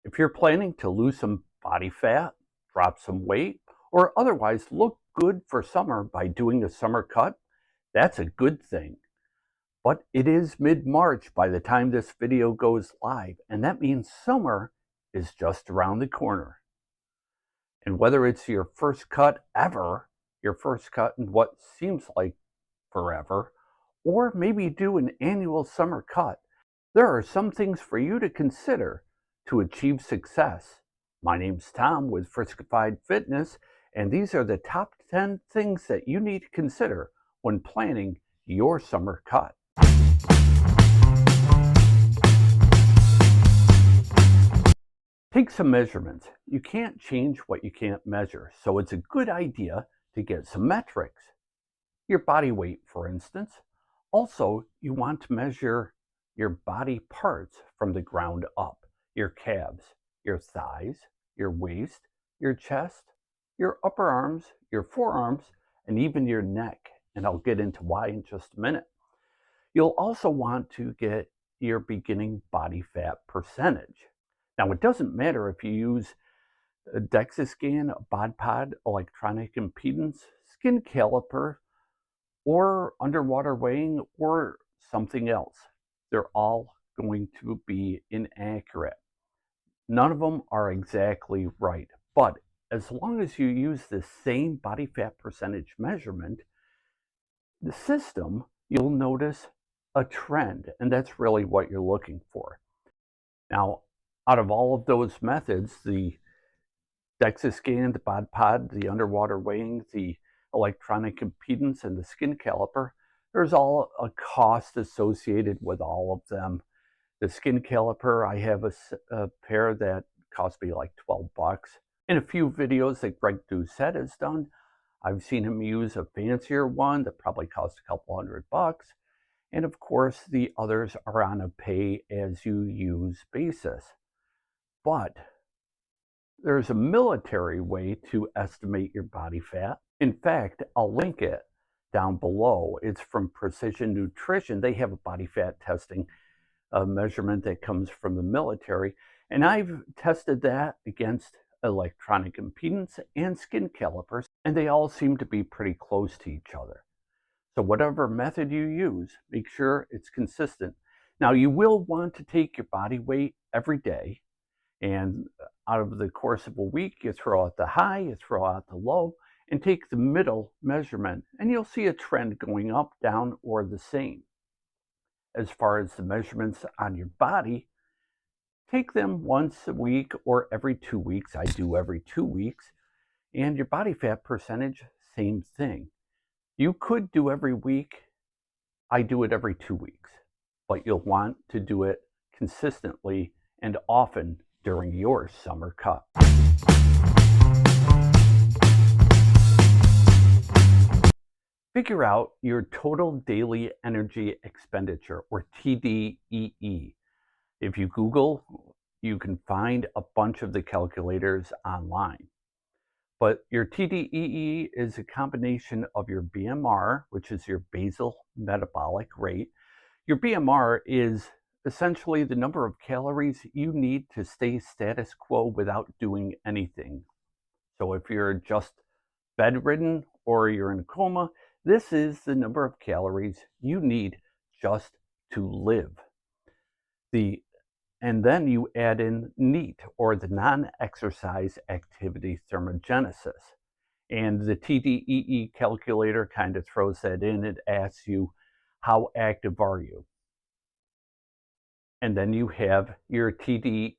If you're planning to lose some body fat, drop some weight, or otherwise look good for summer by doing a summer cut, that's a good thing. But it is mid-March by the time this video goes live, and that means summer is just around the corner. And whether it's your first cut ever, your first cut in what seems like forever, or maybe do an annual summer cut, there are some things for you to consider to achieve success. My name's Tom with Friskified Fitness, and these are the top 10 things that you need to consider when planning your summer cut. Take some measurements. You can't change what you can't measure, so it's a good idea to get some metrics. Your body weight, for instance. Also, you want to measure your body parts from the ground up. Your calves, your thighs, your waist, your chest, your upper arms, your forearms, and even your neck. And I'll get into why in just a minute. You'll also want to get your beginning body fat percentage. Now, it doesn't matter if you use a DEXA scan, a BodPod, electronic impedance, skin caliper, or underwater weighing, or something else. They're all going to be inaccurate. None of them are exactly right, but as long as you use the same body fat percentage measurement, the system, you'll notice a trend, and that's really what you're looking for. Now, out of all of those methods, the DEXA scan, the BodPod, the underwater weighing, the electronic impedance, and the skin caliper, there's all a cost associated with all of them. The skin caliper, I have a pair that cost me like 12 bucks. In a few videos that Greg Doucette has done, I've seen him use a fancier one that probably cost a couple $100. And of course, the others are on a pay-as-you-use basis. But there's a military way to estimate your body fat. In fact, I'll link it down below. It's from Precision Nutrition. They have a body fat testing measurement that comes from the military. And I've tested that against electronic impedance and skin calipers, and they all seem to be pretty close to each other. So whatever method you use, make sure it's consistent. Now, you will want to take your body weight every day, and out of the course of a week, you throw out the high, you throw out the low, and take the middle measurement, and you'll see a trend going up, down, or the same. As far as the measurements on your body, take them once a week or every 2 weeks. I do every 2 weeks. And your body fat percentage, same thing. You could do every week. I do it every 2 weeks. But you'll want to do it consistently and often during your summer cut. Figure out your total daily energy expenditure, or TDEE. If you Google, you can find a bunch of the calculators online. But your TDEE is a combination of your BMR, which is your basal metabolic rate. Your BMR is essentially the number of calories you need to stay status quo without doing anything. So if you're just bedridden or you're in a coma, this is the number of calories you need just to live. And then you add in NEAT, or the non-exercise activity thermogenesis. And the TDEE calculator kind of throws that in. It asks you, how active are you? And then you have your TDEE,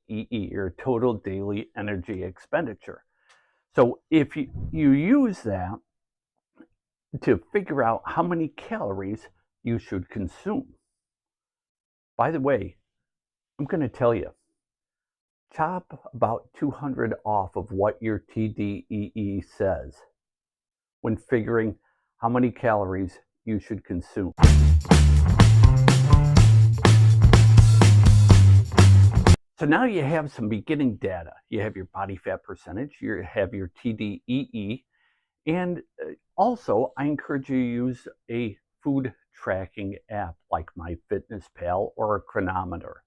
your total daily energy expenditure. So if you use that to figure out how many calories you should consume. By the way, I'm going to tell you, chop about 200 off of what your TDEE says when figuring how many calories you should consume. So now you have some beginning data. You have your body fat percentage, you have your TDEE, and also I encourage you to use a food tracking app like MyFitnessPal or a Chronometer.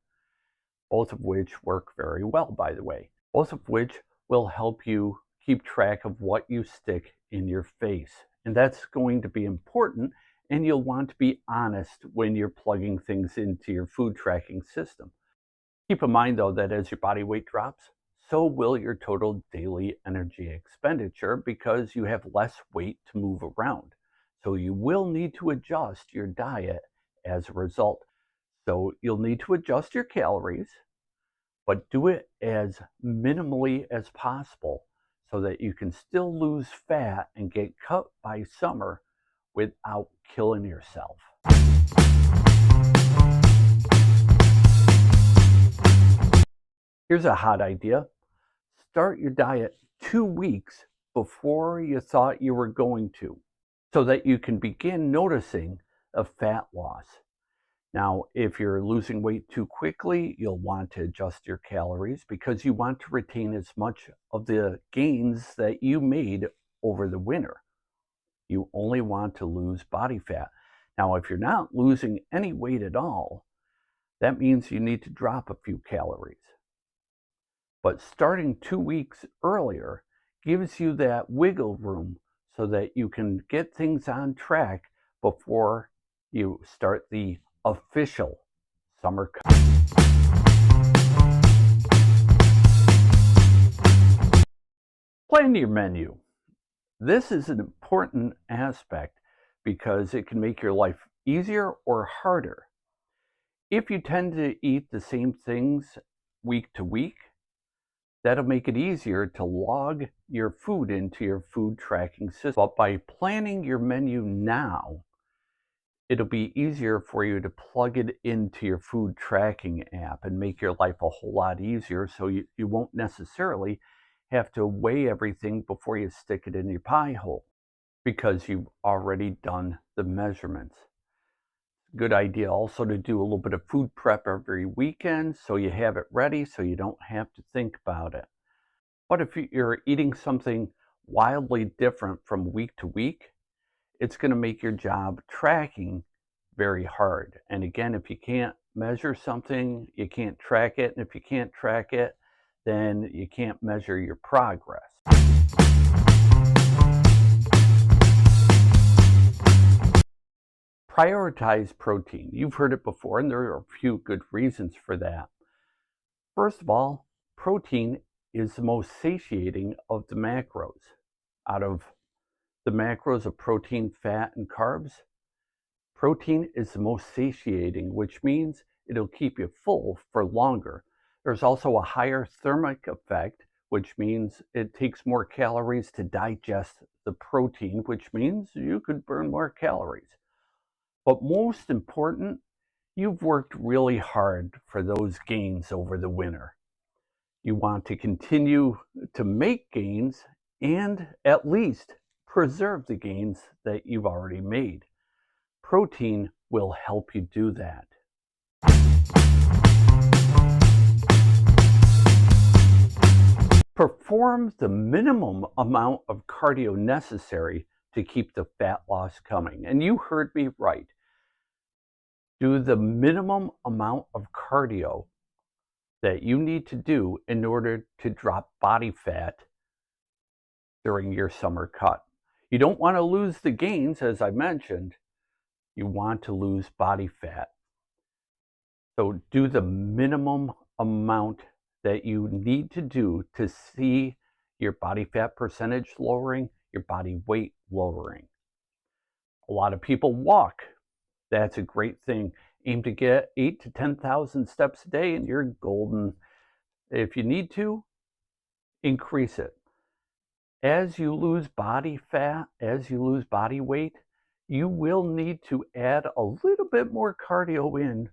both of which work very well, by the way, both of which will help you keep track of what you stick in your face. And that's going to be important, and you'll want to be honest when you're plugging things into your food tracking system. Keep in mind, though, that as your body weight drops, so will your total daily energy expenditure because you have less weight to move around. So you will need to adjust your diet as a result. So you'll need to adjust your calories, but do it as minimally as possible so that you can still lose fat and get cut by summer without killing yourself. Here's a hot idea. Start your diet 2 weeks before you thought you were going to, so that you can begin noticing a fat loss. Now, if you're losing weight too quickly, you'll want to adjust your calories because you want to retain as much of the gains that you made over the winter. You only want to lose body fat. Now, if you're not losing any weight at all, that means you need to drop a few calories. But starting 2 weeks earlier gives you that wiggle room so that you can get things on track before you start the official summer cut. Plan your menu. This is an important aspect because it can make your life easier or harder. If you tend to eat the same things week to week, that'll make it easier to log your food into your food tracking system. But by planning your menu now, it'll be easier for you to plug it into your food tracking app and make your life a whole lot easier, so you won't necessarily have to weigh everything before you stick it in your pie hole because you've already done the measurements. Good idea also to do a little bit of food prep every weekend so you have it ready so you don't have to think about it. But if you're eating something wildly different from week to week, it's going to make your job tracking very hard. And again, if you can't measure something, you can't track it. And if you can't track it, then you can't measure your progress. Prioritize protein. You've heard it before, and there are a few good reasons for that. First of all, protein is the most satiating of the macros. Out of the macros of protein, fat, and carbs, protein is the most satiating, which means it'll keep you full for longer. There's also a higher thermic effect, which means it takes more calories to digest the protein, which means you could burn more calories. But most important, you've worked really hard for those gains over the winter. You want to continue to make gains and at least preserve the gains that you've already made. Protein will help you do that. Perform the minimum amount of cardio necessary to keep the fat loss coming. And you heard me right. Do the minimum amount of cardio that you need to do in order to drop body fat during your summer cut. You don't want to lose the gains, as I mentioned. You want to lose body fat. So do the minimum amount that you need to do to see your body fat percentage lowering, your body weight lowering. A lot of people walk. That's a great thing. Aim to get 8,000 to 10,000 steps a day and you're golden. If you need to, increase it. As you lose body fat, as you lose body weight, you will need to add a little bit more cardio in.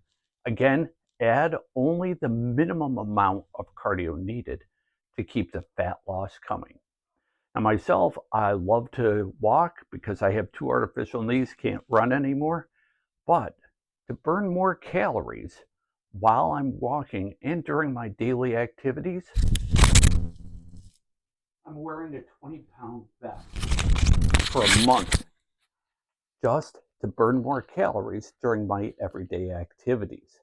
Again, add only the minimum amount of cardio needed to keep the fat loss coming. Now myself, I love to walk because I have 2 artificial knees, can't run anymore. But to burn more calories while I'm walking and during my daily activities, I'm wearing a 20-pound vest for a month just to burn more calories during my everyday activities.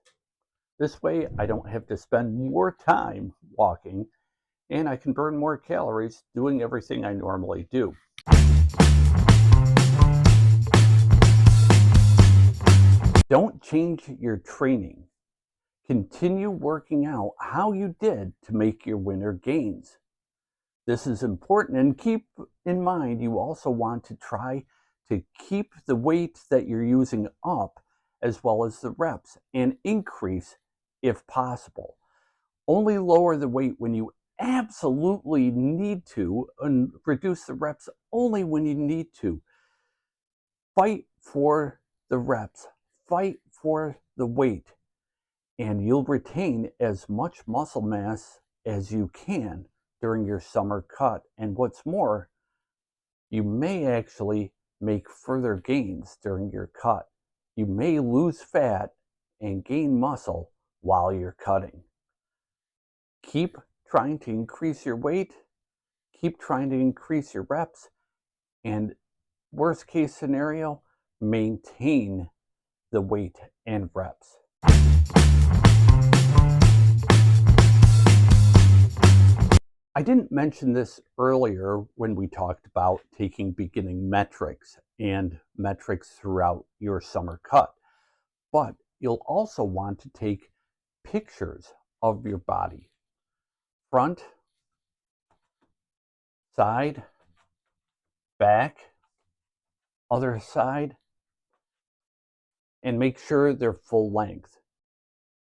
This way, I don't have to spend more time walking, and I can burn more calories doing everything I normally do. Don't change your training. Continue working out how you did to make your winter gains. This is important, and keep in mind you also want to try to keep the weight that you're using up as well as the reps and increase if possible. Only lower the weight when you absolutely need to and reduce the reps only when you need to. Fight for the reps, fight for the weight, and you'll retain as much muscle mass as you can during your summer cut. And what's more, you may actually make further gains during your cut. You may lose fat and gain muscle while you're cutting. Keep trying to increase your weight, keep trying to increase your reps, and worst case scenario, maintain the weight and reps. I didn't mention this earlier when we talked about taking beginning metrics and metrics throughout your summer cut, but you'll also want to take pictures of your body. Front, side, back, other side, and make sure they're full length.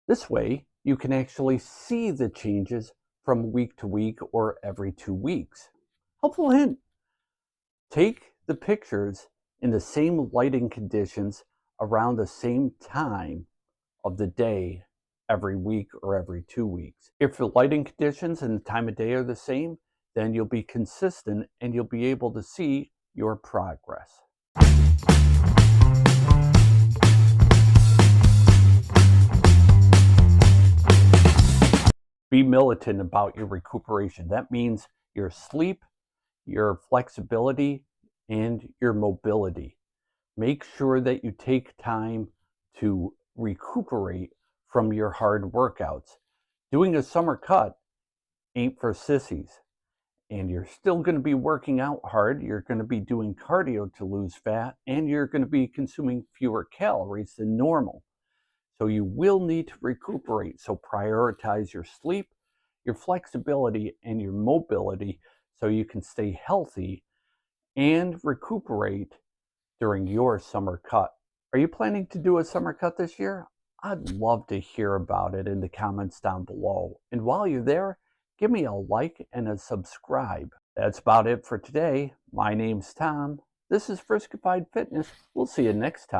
This way, you can actually see the changes from week to week or every 2 weeks. Helpful hint, take the pictures in the same lighting conditions around the same time of the day every week or every 2 weeks. If the lighting conditions and the time of day are the same, then you'll be consistent and you'll be able to see your progress. Be militant about your recuperation. That means your sleep, your flexibility, and your mobility. Make sure that you take time to recuperate from your hard workouts. Doing a summer cut ain't for sissies. And you're still going to be working out hard. You're going to be doing cardio to lose fat, and you're going to be consuming fewer calories than normal. So you will need to recuperate. So prioritize your sleep, your flexibility, and your mobility so you can stay healthy and recuperate during your summer cut. Are you planning to do a summer cut this year? I'd love to hear about it in the comments down below. And while you're there, give me a like and a subscribe. That's about it for today. My name's Tom. This is Friskified Fitness. We'll see you next time.